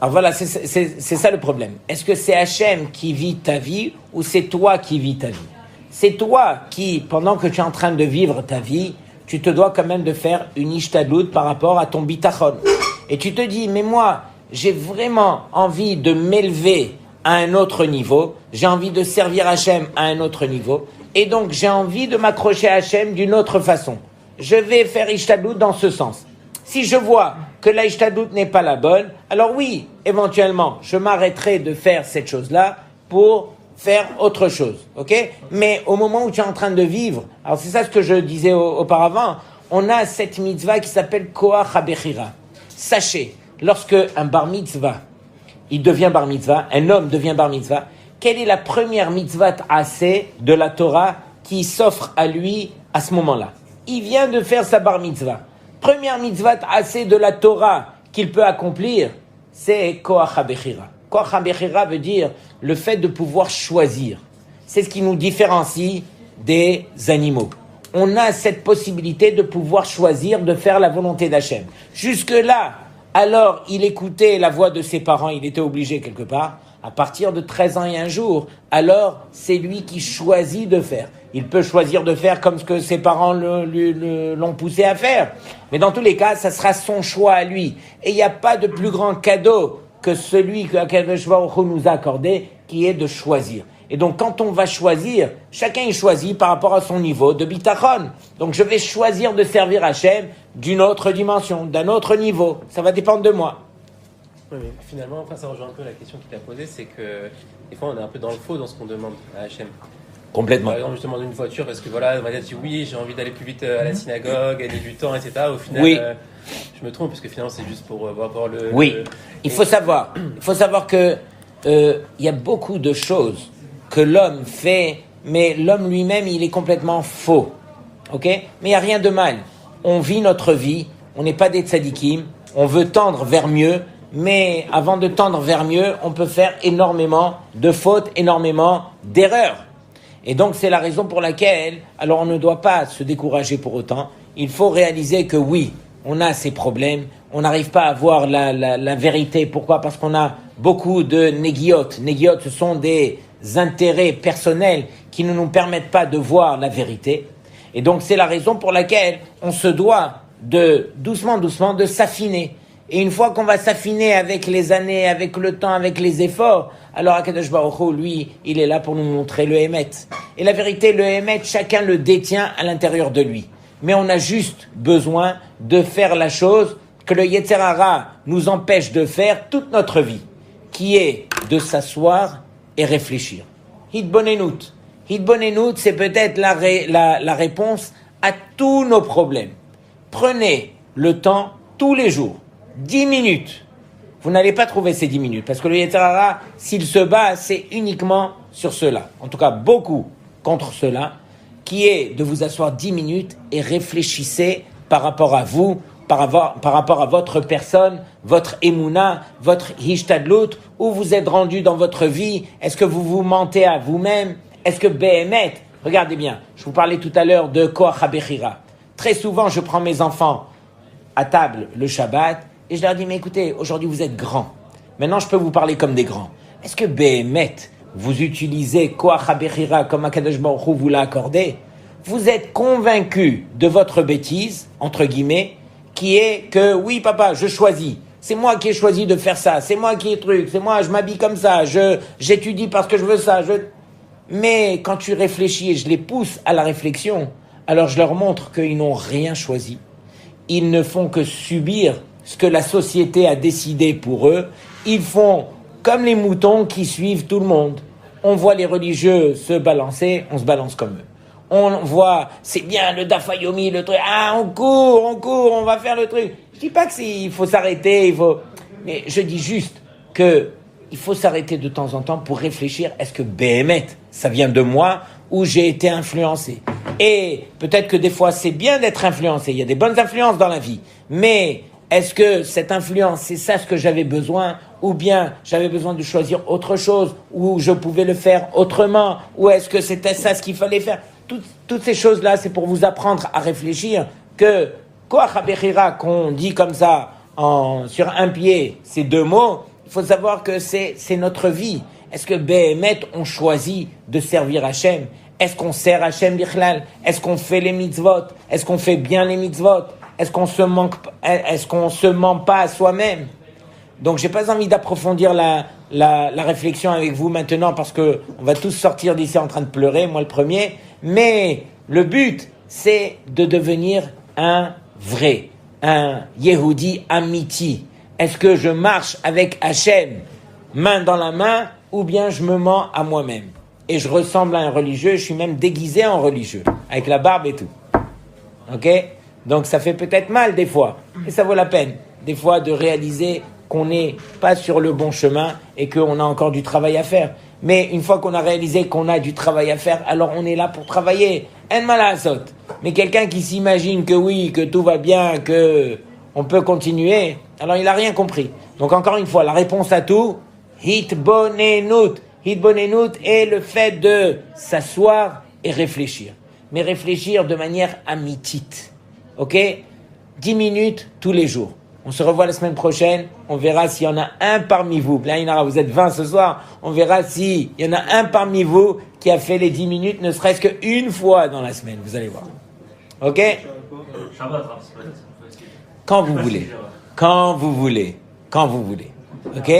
voilà, c'est ça le problème. Est-ce que c'est Hachem qui vit ta vie ou c'est toi qui vis ta vie? C'est toi qui, pendant que tu es en train de vivre ta vie, tu te dois quand même de faire une ishtadlut par rapport à ton bitachon. Et tu te dis, mais moi, j'ai vraiment envie de m'élever à un autre niveau, j'ai envie de servir Hachem à un autre niveau, et donc j'ai envie de m'accrocher à Hachem d'une autre façon. Je vais faire ishtadlut dans ce sens. Si je vois que la ishtadlut n'est pas la bonne, alors oui, éventuellement, je m'arrêterai de faire cette chose-là pour faire autre chose, ok? Mais au moment où tu es en train de vivre, alors c'est ça ce que je disais auparavant, on a cette mitzvah qui s'appelle Koach HaBechira. Sachez, lorsque un bar mitzvah, il devient bar mitzvah, un homme devient bar mitzvah, quelle est la première mitzvah assez de la Torah qui s'offre à lui à ce moment-là? Il vient de faire sa bar mitzvah. Première mitzvah assez de la Torah qu'il peut accomplir, c'est Koach HaBechira. Koach HaBechira veut dire le fait de pouvoir choisir. C'est ce qui nous différencie des animaux. On a cette possibilité de pouvoir choisir, de faire la volonté d'Hachem. Jusque-là, alors il écoutait la voix de ses parents, il était obligé quelque part. À partir de 13 ans et un jour, alors c'est lui qui choisit de faire. Il peut choisir de faire comme ce que ses parents l'ont poussé à faire. Mais dans tous les cas, ça sera son choix à lui. Et il n'y a pas de plus grand cadeau que celui que Akadosh Baruch Hu nous a accordé, qui est de choisir. Et donc, quand on va choisir, chacun il choisit par rapport à son niveau de bitachon. Donc, je vais choisir de servir Hachem d'une autre dimension, d'un autre niveau. Ça va dépendre de moi. Oui, mais finalement, enfin, ça rejoint un peu la question qu'il t'a posée, c'est que des fois, on est un peu dans le faux dans ce qu'on demande à Hachem. Complètement. Par exemple, je demande une voiture parce que voilà, on m'a dit oui, j'ai envie d'aller plus vite à la synagogue, gagner du temps, etc. Au final, oui. Je me trompe parce que finalement, c'est juste pour avoir le. Oui. Il faut savoir que y a beaucoup de choses que l'homme fait, mais l'homme lui-même, il est complètement faux. Ok? Mais il n'y a rien de mal. On vit notre vie, on n'est pas des tzadikim, on veut tendre vers mieux, mais avant de tendre vers mieux, on peut faire énormément de fautes, énormément d'erreurs. Et donc, c'est la raison pour laquelle, alors on ne doit pas se décourager pour autant. Il faut réaliser que oui, on a ces problèmes, on n'arrive pas à voir la vérité. Pourquoi? Parce qu'on a beaucoup de néguiotes. Néguiotes, ce sont des intérêts personnels qui ne nous permettent pas de voir la vérité. Et donc, c'est la raison pour laquelle on se doit de, doucement, de s'affiner. Et une fois qu'on va s'affiner avec les années, avec le temps, avec les efforts, alors Akadosh Baruch Hu, lui, il est là pour nous montrer le Hémet. Et la vérité, le Hémet, chacun le détient à l'intérieur de lui. Mais on a juste besoin de faire la chose que le Yetzer Hara nous empêche de faire toute notre vie, qui est de s'asseoir et réfléchir. Hitbonenut. Hitbonenut, c'est peut-être la réponse à tous nos problèmes. Prenez le temps tous les jours, 10 minutes. Vous n'allez pas trouver ces 10 minutes, parce que le Yetzer Hara, s'il se bat, c'est uniquement sur cela. En tout cas, beaucoup contre cela, qui est de vous asseoir 10 minutes et réfléchissez par rapport à vous, par rapport à votre personne, votre émouna, votre hishtadlut, où vous êtes rendu dans votre vie. Est-ce que vous vous mentez à vous-même? Est-ce que Behemet, regardez bien, je vous parlais tout à l'heure de Koach HaBechira. Très souvent, je prends mes enfants à table le Shabbat et je leur dis, mais écoutez, aujourd'hui vous êtes grands. Maintenant, je peux vous parler comme des grands. Est-ce que Behemet, vous utilisez Koach HaBechira comme Akadosh Baruch Hu vous l'a accordé? Vous êtes convaincu de votre bêtise, entre guillemets, qui est que, oui papa, je choisis. C'est moi qui ai choisi de faire ça. C'est moi qui ai truc. C'est moi, je m'habille comme ça. J'étudie parce que je veux ça. Mais quand tu réfléchis et je les pousse à la réflexion, alors je leur montre qu'ils n'ont rien choisi. Ils ne font que subir ce que la société a décidé pour eux. Ils font comme les moutons qui suivent tout le monde. On voit les religieux se balancer, on se balance comme eux. On voit, c'est bien le dafayomi, le truc, on court, on va faire le truc. Je dis pas il faut s'arrêter, mais je dis juste que il faut s'arrêter de temps en temps pour réfléchir, est-ce que Behemet, ça vient de moi ou j'ai été influencé? Et peut-être que des fois c'est bien d'être influencé, il y a des bonnes influences dans la vie, mais est-ce que cette influence, c'est ça ce que j'avais besoin, ou bien j'avais besoin de choisir autre chose, ou je pouvais le faire autrement, ou est-ce que c'était ça ce qu'il fallait faire? Toutes ces choses-là, c'est pour vous apprendre à réfléchir que Koach HaBechira, qu'on dit comme ça sur un pied, ces deux mots, il faut savoir que c'est notre vie. Est-ce que Behemet, on choisit de servir Hachem? Est-ce qu'on sert Hachem Bichlal? Est-ce qu'on fait les mitzvot? Est-ce qu'on fait bien les mitzvot? Est-ce qu'on se ment pas à soi-même? Donc, j'ai pas envie d'approfondir la réflexion avec vous maintenant parce que on va tous sortir d'ici en train de pleurer, moi le premier. Mais le but, c'est de devenir un vrai, un Yehudi Amiti. Est-ce que je marche avec Hachem, main dans la main, ou bien je me mens à moi-même? et je ressemble à un religieux, je suis même déguisé en religieux, avec la barbe et tout. Ok? Donc ça fait peut-être mal des fois, et ça vaut la peine, des fois, de réaliser qu'on n'est pas sur le bon chemin et qu'on a encore du travail à faire. Mais une fois qu'on a réalisé qu'on a du travail à faire, alors on est là pour travailler. En malasot. Mais quelqu'un qui s'imagine que oui, que tout va bien, que on peut continuer, alors il n'a rien compris. Donc encore une fois, la réponse à tout, hitbonenut. Hitbonenut est le fait de s'asseoir et réfléchir. Mais réfléchir de manière amitite. Ok? 10 minutes tous les jours. On se revoit la semaine prochaine. On verra s'il y en a un parmi vous. Là, vous êtes 20 ce soir. On verra s'il y en a un parmi vous qui a fait les 10 minutes, ne serait-ce qu'une fois dans la semaine. Vous allez voir. Ok? Quand vous voulez. Quand vous voulez. Quand vous voulez. Ok?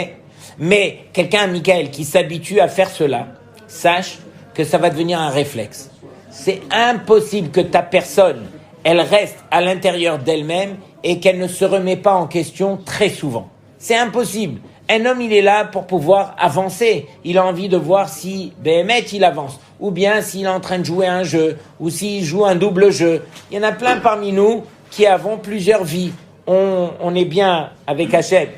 Mais quelqu'un, Michael, qui s'habitue à faire cela, sache que ça va devenir un réflexe. C'est impossible que ta personne, elle reste à l'intérieur d'elle-même et qu'elle ne se remet pas en question très souvent. C'est impossible. Un homme, il est là pour pouvoir avancer. Il a envie de voir si Béhémet, il avance. Ou bien s'il est en train de jouer un jeu. Ou s'il joue un double jeu. Il y en a plein parmi nous qui avons plusieurs vies. On est bien avec Hachem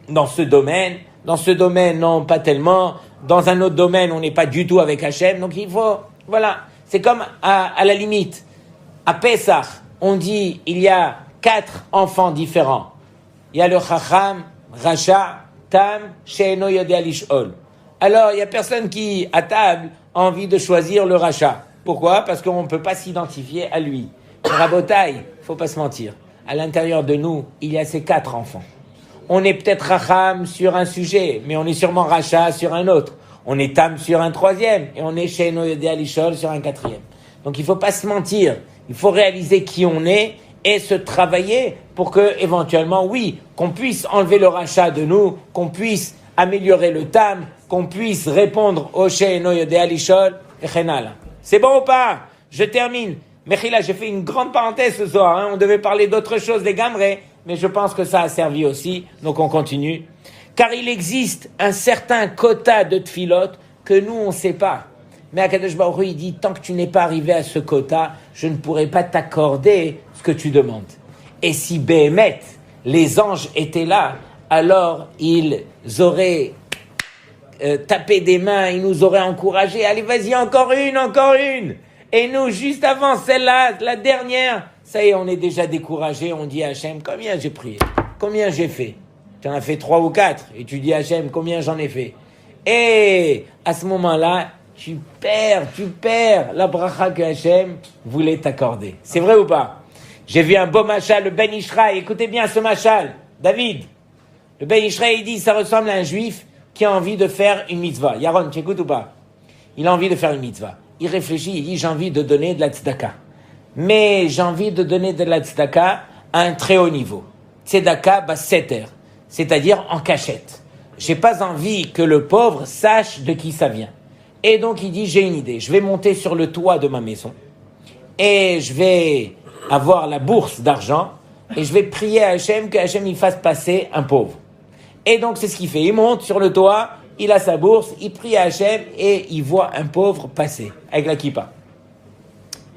dans ce domaine. Dans ce domaine, non, pas tellement. Dans un autre domaine, on n'est pas du tout avec Hachem. Donc il faut... Voilà. C'est comme à la limite. À Pessah, on dit il y a 4 enfants différents. Il y a le Chacham, Racha, Tam, She'eno Yodea Lish'ol. Alors, il n'y a personne qui, à table, a envie de choisir le Racha. Pourquoi? Parce qu'on ne peut pas s'identifier à lui. Rabotai, il ne faut pas se mentir. À l'intérieur de nous, il y a ces 4 enfants. On est peut-être Racham sur un sujet, mais on est sûrement Racha sur un autre. On est Tam sur un 3e, et on est She'eno Yodea Lish'ol sur un 4e. Donc, il ne faut pas se mentir. Il faut réaliser qui on est et se travailler pour que, éventuellement, oui, qu'on puisse enlever le rachat de nous, qu'on puisse améliorer le tam, qu'on puisse répondre au She'eno Yodea Lish'ol, et chenal. C'est bon ou pas? Je termine. Mechila, j'ai fait une grande parenthèse ce soir. On devait parler d'autre chose des gamrés, mais je pense que ça a servi aussi. Donc on continue. Car il existe un certain quota de tfilot que nous, on ne sait pas. Mais Akadosh Baruch Hu, il dit, tant que tu n'es pas arrivé à ce quota, je ne pourrai pas t'accorder ce que tu demandes. Et si Béhémet, les anges étaient là, alors ils auraient tapé des mains, ils nous auraient encouragés. Allez, vas-y, encore une. Et nous, juste avant celle-là, la dernière, ça y est, on est déjà découragés. On dit à Hachem, combien j'ai prié? Combien j'ai fait? Tu en as fait 3 ou 4. Et tu dis à Hachem, combien j'en ai fait? Et à ce moment-là, tu perds la bracha que Hachem voulait t'accorder. C'est vrai ou pas? J'ai vu un beau machal, le Ben Ishraï. Écoutez bien ce machal, David. Le Ben Ishraï, il dit, ça ressemble à un juif qui a envie de faire une mitzvah. Yaron, tu écoutes ou pas? Il a envie de faire une mitzvah. Il réfléchit, il dit, j'ai envie de donner de la tzedaka. Mais j'ai envie de donner de la tzedaka à un très haut niveau. Tzedaka basseter, c'est-à-dire en cachette. J'ai pas envie que le pauvre sache de qui ça vient. Et donc il dit, j'ai une idée, je vais monter sur le toit de ma maison et je vais avoir la bourse d'argent et je vais prier à Hachem que Hachem il fasse passer un pauvre. Et donc c'est ce qu'il fait, il monte sur le toit, il a sa bourse, il prie à Hachem et il voit un pauvre passer avec la kippa.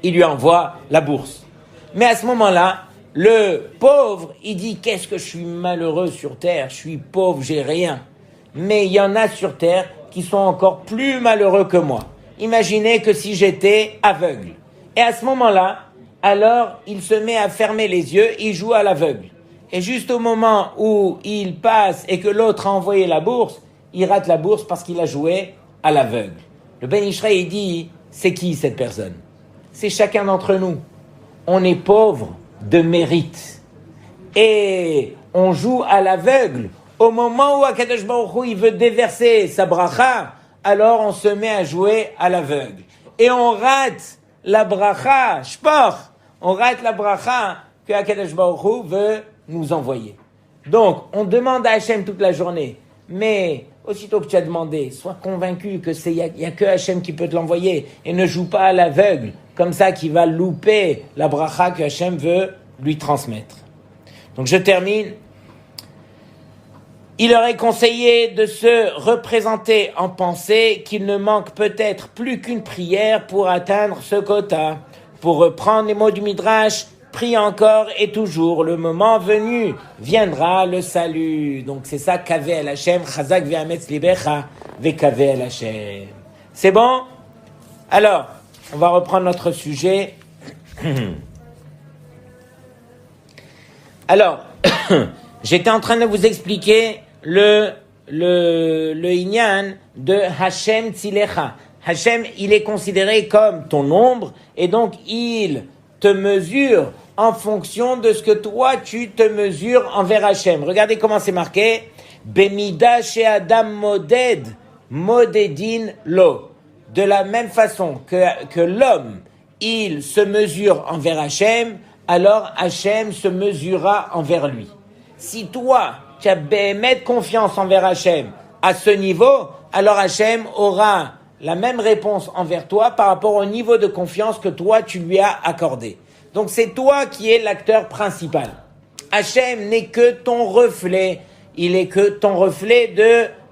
Il lui envoie la bourse. Mais à ce moment-là, le pauvre, il dit, qu'est-ce que je suis malheureux sur terre, je suis pauvre, j'ai rien. Mais il y en a sur terre qui sont encore plus malheureux que moi. Imaginez que si j'étais aveugle. Et à ce moment-là, alors il se met à fermer les yeux, il joue à l'aveugle. Et juste au moment où il passe et que l'autre a envoyé la bourse, il rate la bourse parce qu'il a joué à l'aveugle. Le Ben Ishraï, il dit, c'est qui cette personne? C'est chacun d'entre nous. On est pauvre de mérite. Et on joue à l'aveugle. Au moment où Akadosh Baruch Hu, il veut déverser sa bracha, alors on se met à jouer à l'aveugle. Et on rate la bracha, on rate la bracha que Akadosh Baruch Hu veut nous envoyer. Donc, on demande à Hachem toute la journée, mais aussitôt que tu as demandé, sois convaincu que il y a que Hachem qui peut te l'envoyer, et ne joue pas à l'aveugle, comme ça qui va louper la bracha que Hachem veut lui transmettre. Donc je termine. il aurait conseillé de se représenter en pensée qu'il ne manque peut-être plus qu'une prière pour atteindre ce quota. Pour reprendre les mots du Midrash, prie encore et toujours, le moment venu viendra le salut. Donc c'est ça, Kaveh el Hashem, Chazak ve'ametz libecha, ve'kaveh el Hashem. C'est bon? Alors, on va reprendre notre sujet. Alors, j'étais en train de vous expliquer le inyan de Hashem Tzilecha. Hashem, il est considéré comme ton ombre, et donc il te mesure en fonction de ce que toi tu te mesures envers Hashem. Regardez comment c'est marqué. Bemida she Adam moded, modedin lo. De la même façon que l'homme, il se mesure envers Hashem, alors Hashem se mesurera envers lui. Si toi, tu as bémet confiance envers Hashem à ce niveau, alors Hashem aura la même réponse envers toi par rapport au niveau de confiance que toi, tu lui as accordé. Donc c'est toi qui es l'acteur principal. Hashem n'est que ton reflet. Il est que ton reflet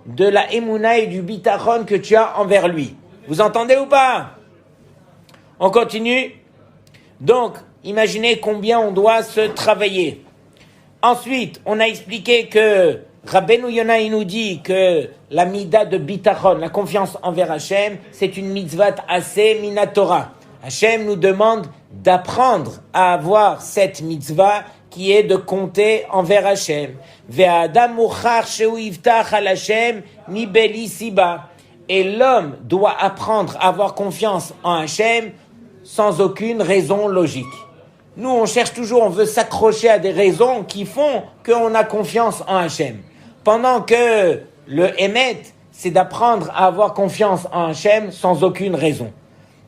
de la émouna et du bitachon que tu as envers lui. Vous entendez ou pas? On continue. Donc, imaginez combien on doit se travailler. Ensuite, on a expliqué que Rabbeinu Yonah, il nous dit que la mida de bitachon, la confiance envers Hashem, c'est une mitzvat assez minatora. Hashem nous demande d'apprendre à avoir cette mitzvah qui est de compter envers Hashem. Ve'adam muchar shehu yiftach al Hashem mi beli siba. Et l'homme doit apprendre à avoir confiance en Hashem sans aucune raison logique. Nous, on cherche toujours, on veut s'accrocher à des raisons qui font qu'on a confiance en Hashem. Pendant que le Emet, c'est d'apprendre à avoir confiance en Hashem sans aucune raison.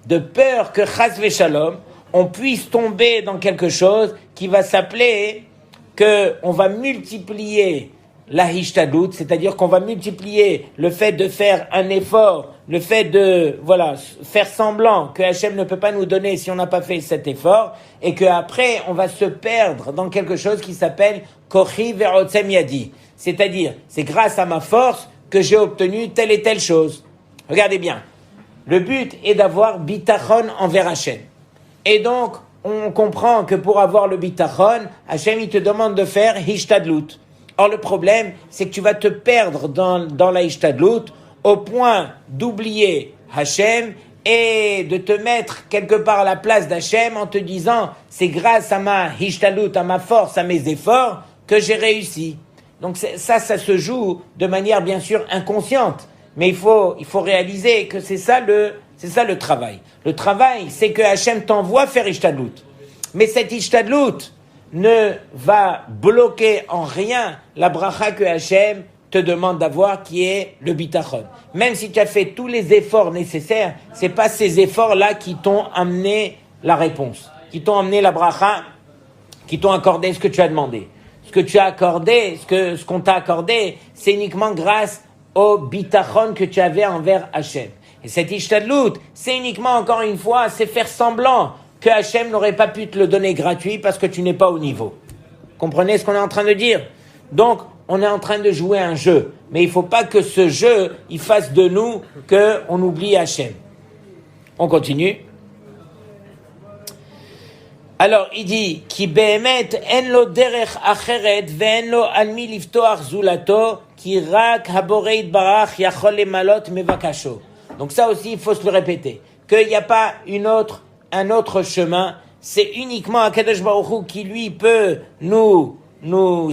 De peur que, chas v'shalom, on puisse tomber dans quelque chose qui va s'appeler qu'on va multiplier la hishtadlut, c'est-à-dire qu'on va multiplier le fait de faire un effort, le fait de faire semblant que Hashem ne peut pas nous donner si on n'a pas fait cet effort, et qu'après on va se perdre dans quelque chose qui s'appelle kochi ve'otzem yadi, c'est-à-dire c'est grâce à ma force que j'ai obtenu telle et telle chose. Regardez bien, le but est d'avoir bitachon envers Hashem, et donc on comprend que pour avoir le bitachon, Hashem il te demande de faire hishtadlut. Or, le problème, c'est que tu vas te perdre dans la hishtadlut au point d'oublier Hashem et de te mettre quelque part à la place d'Hashem en te disant c'est grâce à ma hishtadlut, à ma force, à mes efforts que j'ai réussi. Donc ça se joue de manière bien sûr inconsciente, mais il faut réaliser que c'est ça le travail. Le travail, c'est que Hashem t'envoie faire hishtadlut. Mais cette hishtadlut ne va bloquer en rien la bracha que Hashem te demande d'avoir, qui est le bitachon. Même si tu as fait tous les efforts nécessaires, c'est pas ces efforts-là qui t'ont amené la réponse, qui t'ont amené la bracha, qui t'ont accordé ce que tu as demandé. Ce que tu as accordé, ce qu'on t'a accordé, c'est uniquement grâce au bitachon que tu avais envers Hashem. Et cette hishtadlut, c'est uniquement, encore une fois, c'est faire semblant que Hashem n'aurait pas pu te le donner gratuit parce que tu n'es pas au niveau. Comprenez ce qu'on est en train de dire? Donc, on est en train de jouer un jeu. Mais il ne faut pas que ce jeu, il fasse de nous qu'on oublie Hashem. On continue. Alors, il dit, Ki be'emet en lo derech acheret ve'en lo almi liftoach zulato ki rak haborei itbarach yachol lemalot mevakasho. Donc ça aussi, il faut se le répéter. Qu'il n'y a pas un autre chemin, c'est uniquement Akadosh Baruch Hu qui lui peut nous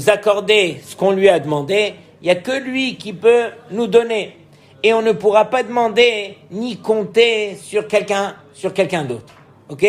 accorder ce qu'on lui a demandé. Il n'y a que lui qui peut nous donner. Et on ne pourra pas demander ni compter sur quelqu'un d'autre. Ok?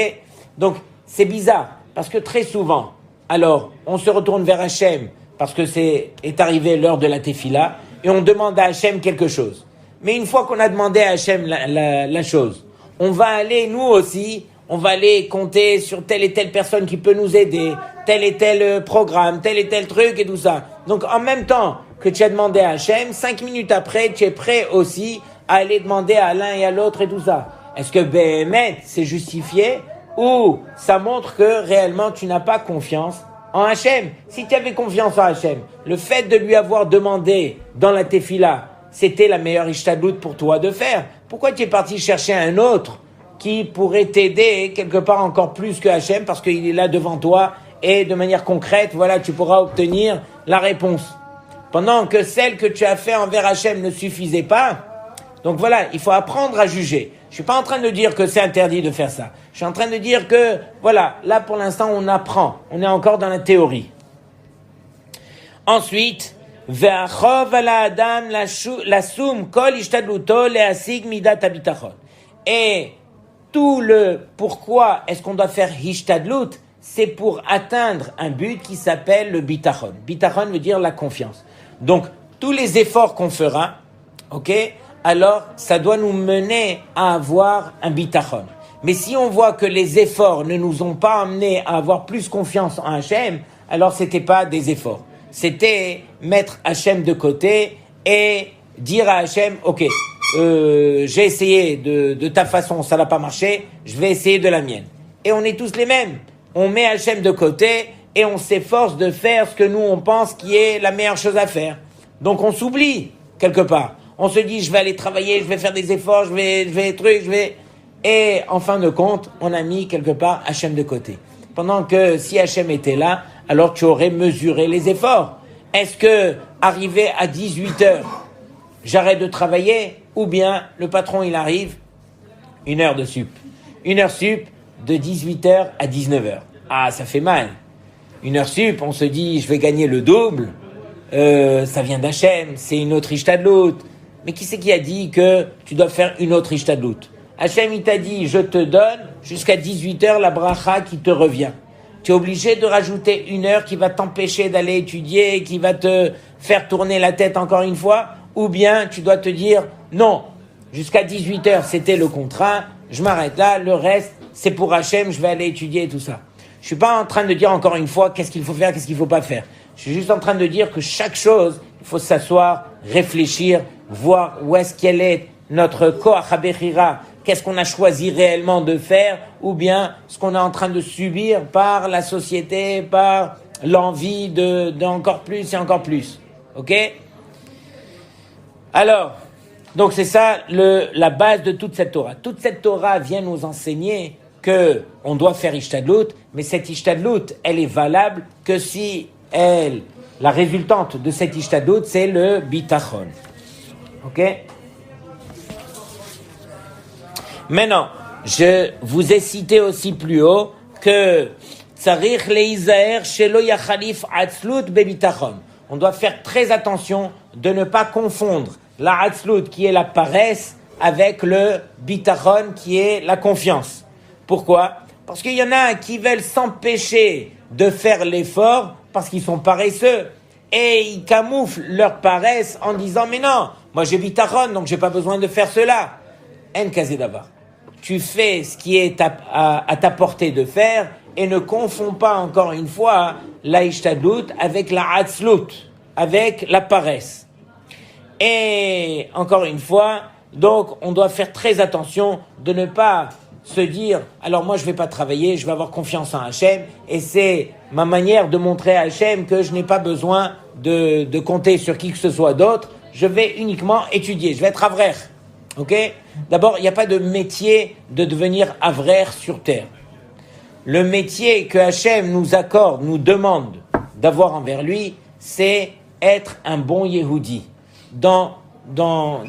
Donc, c'est bizarre, parce que très souvent, alors, on se retourne vers Hashem, parce que est arrivé l'heure de la tefila, et on demande à Hashem quelque chose. Mais une fois qu'on a demandé à Hashem la chose, on va aller, nous aussi, on va aller compter sur telle et telle personne qui peut nous aider, tel et tel programme, tel et tel truc et tout ça. Donc, en même temps que tu as demandé à Hashem, 5 minutes après, tu es prêt aussi à aller demander à l'un et à l'autre et tout ça. Est-ce que Béhémet, c'est justifié ou ça montre que réellement tu n'as pas confiance en Hachem. Si tu avais confiance en Hachem, le fait de lui avoir demandé dans la tefila, c'était la meilleure ishtadlout pour toi de faire. Pourquoi tu es parti chercher un autre qui pourrait t'aider quelque part encore plus que Hachem parce qu'il est là devant toi et de manière concrète, voilà, tu pourras obtenir la réponse. Pendant que celle que tu as fait envers Hachem ne suffisait pas, donc voilà, il faut apprendre à juger. Je suis pas en train de dire que c'est interdit de faire ça. Je suis en train de dire que, voilà, là pour l'instant on apprend. On est encore dans la théorie. Ensuite, ve'achov ala adam lasum kol ishtadluto le'asig midat habitachon. Et tout le pourquoi est-ce qu'on doit faire hishtadlut, c'est pour atteindre un but qui s'appelle le bitachon. Bitachon veut dire la confiance. Donc, tous les efforts qu'on fera, ok, alors ça doit nous mener à avoir un bitachon. Mais si on voit que les efforts ne nous ont pas amenés à avoir plus confiance en Hachem, alors c'était pas des efforts. C'était mettre Hachem de côté et dire à Hachem, ok, j'ai essayé de ta façon, ça n'a pas marché, je vais essayer de la mienne. Et on est tous les mêmes. On met Hachem de côté et on s'efforce de faire ce que nous on pense qui est la meilleure chose à faire. Donc on s'oublie quelque part. On se dit je vais aller travailler, je vais faire des efforts, je vais et en fin de compte, on a mis quelque part Hachem de côté. Pendant que si Hachem était là, alors tu aurais mesuré les efforts. Est-ce que arrivé à 18h, j'arrête de travailler ou bien le patron il arrive 1 heure de sup. 1 heure sup de 18h à 19h. Ah, ça fait mal. 1 heure sup, on se dit, je vais gagner le double. Ça vient d'Hachem, c'est une autre ishtadlout. Mais qui c'est qui a dit que tu dois faire une autre ishtadlout? Hachem, il t'a dit, je te donne jusqu'à 18h la bracha qui te revient. Tu es obligé de rajouter 1 heure qui va t'empêcher d'aller étudier, qui va te faire tourner la tête encore une fois. Ou bien tu dois te dire, non, jusqu'à 18h c'était le contrat, je m'arrête là, le reste c'est pour Hachem, je vais aller étudier et tout ça. Je suis pas en train de dire encore une fois qu'est-ce qu'il faut faire, qu'est-ce qu'il faut pas faire. Je suis juste en train de dire que chaque chose, il faut s'asseoir, réfléchir, voir où est-ce qu'elle est notre koach habechira, qu'est-ce qu'on a choisi réellement de faire, ou bien ce qu'on est en train de subir par la société, par l'envie d'encore plus et encore plus. Ok? Alors, donc c'est ça la base de toute cette Torah. Toute cette Torah vient nous enseigner que on doit faire ishtadlut, mais cette ishtadlut, elle est valable que si la résultante de cette ishtadlut, c'est le bitachon. Ok? Maintenant, je vous ai cité aussi plus haut que tzarich leizaer shelo yachalif atzlut bebitachon. On doit faire très attention de ne pas confondre la atzlut qui est la paresse avec le bitachon qui est la confiance. Pourquoi? Parce qu'il y en a qui veulent s'empêcher de faire l'effort parce qu'ils sont paresseux et ils camouflent leur paresse en disant mais non, moi j'ai bitachon donc j'ai pas besoin de faire cela. En kazé davar. Tu fais ce qui est à ta portée de faire et ne confonds pas encore une fois la ishtadlut avec la atzlut, avec la paresse. Et encore une fois, donc on doit faire très attention de ne pas se dire alors moi je vais pas travailler, je vais avoir confiance en Hachem et c'est ma manière de montrer à Hachem que je n'ai pas besoin de compter sur qui que ce soit d'autre, je vais uniquement étudier, je vais être avrer. Ok? D'abord, il n'y a pas de métier de devenir avrer sur terre. Le métier que Hachem nous accorde, nous demande d'avoir envers lui, c'est être un bon Yehudi. Dans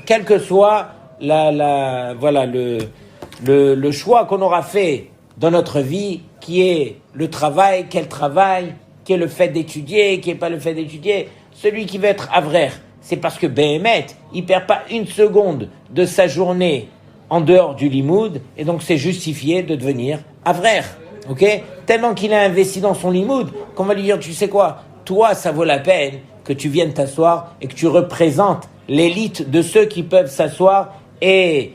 quel que soit voilà le choix qu'on aura fait dans notre vie, qui est le travail, quel travail, qui est le fait d'étudier, qui n'est pas le fait d'étudier, celui qui veut être avrer, c'est parce que Béhémet, il perd pas 1 seconde de sa journée en dehors du limoud, et donc c'est justifié de devenir avrer. Ok? Tellement qu'il a investi dans son limoud, qu'on va lui dire, tu sais quoi, toi, ça vaut la peine que tu viennes t'asseoir et que tu représentes l'élite de ceux qui peuvent s'asseoir et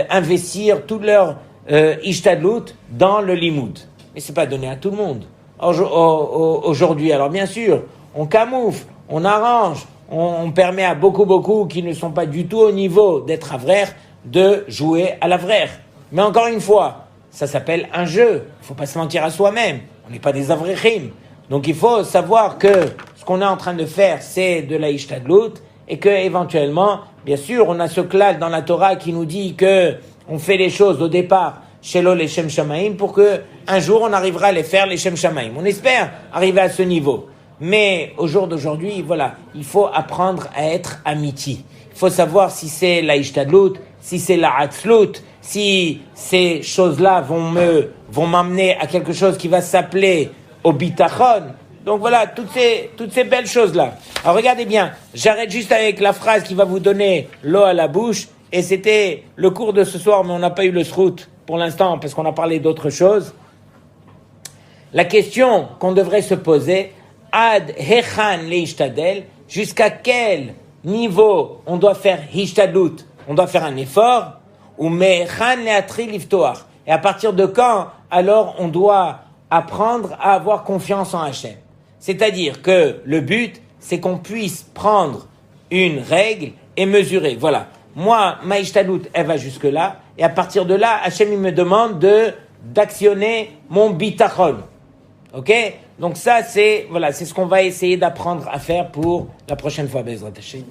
investir toute leur ishtadlut dans le limoud. Mais c'est pas donné à tout le monde. Aujourd'hui, alors bien sûr, on camoufle, on arrange, on permet à beaucoup qui ne sont pas du tout au niveau d'être avrer de jouer à l'avrer. Mais encore une fois, ça s'appelle un jeu. Il ne faut pas se mentir à soi-même. On n'est pas des avreichim. Donc il faut savoir que ce qu'on est en train de faire, c'est de la ishtadlut, et que éventuellement, bien sûr, on a ce klal dans la Torah qui nous dit que on fait les choses au départ shelo leshem shamaim pour que un jour on arrivera à les faire leshem shamaim. On espère arriver à ce niveau. Mais au jour d'aujourd'hui, voilà, il faut apprendre à être amiti. Il faut savoir si c'est la ishtadlut, si c'est la atzlut, si ces choses-là vont m'amener à quelque chose qui va s'appeler au bitachon. Donc voilà, toutes ces belles choses-là. Alors regardez bien, j'arrête juste avec la phrase qui va vous donner l'eau à la bouche. Et c'était le cours de ce soir, mais on n'a pas eu le srout pour l'instant parce qu'on a parlé d'autres choses. La question qu'on devrait se poser, ad hechan leishtadel, jusqu'à quel niveau on doit faire hishtadlut, on doit faire un effort, ou mechan leatri liftoach. Et à partir de quand, alors, on doit apprendre à avoir confiance en Hachem. C'est-à-dire que le but, c'est qu'on puisse prendre une règle et mesurer. Voilà. Moi, ma ishtadlut, elle va jusque-là. Et à partir de là, Hachem, il me demande d'actionner mon bitachon. Ok? Donc ça, c'est ce qu'on va essayer d'apprendre à faire pour la prochaine fois, Bezrat Hashem.